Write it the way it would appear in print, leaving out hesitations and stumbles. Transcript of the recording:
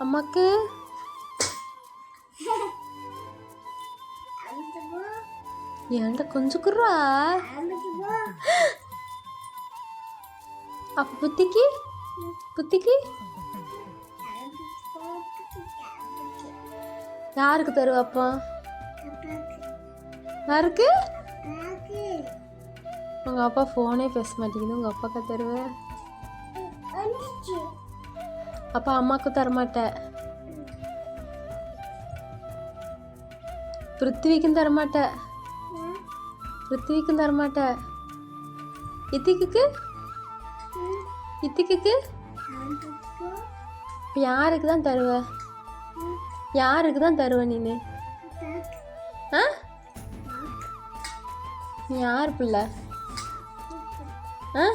அம்மாக்கு ஏன்டா கொஞ்சம் குர்ரா. அப்போ புத்திக்கு புத்திக்கு யாருக்கு தருவாப்பா? யாருக்கு? உங்கள் அப்பா ஃபோனே பேச மாட்டேங்குது, உங்கள் அப்பாக்கா தருவேன்? அப்பா அம்மாவுக்கு தரமாட்டேன், பிருத்திவிக்கும் தரமாட்டேன், பிருத்திவிக்கும் தரமாட்டேன். இத்திக்கு இத்திக்கு இப்போ யாருக்கு தான் தருவ? யாருக்கு தான் தருவ நீ? ஆ நீ யார் பிள்ளை? ஆ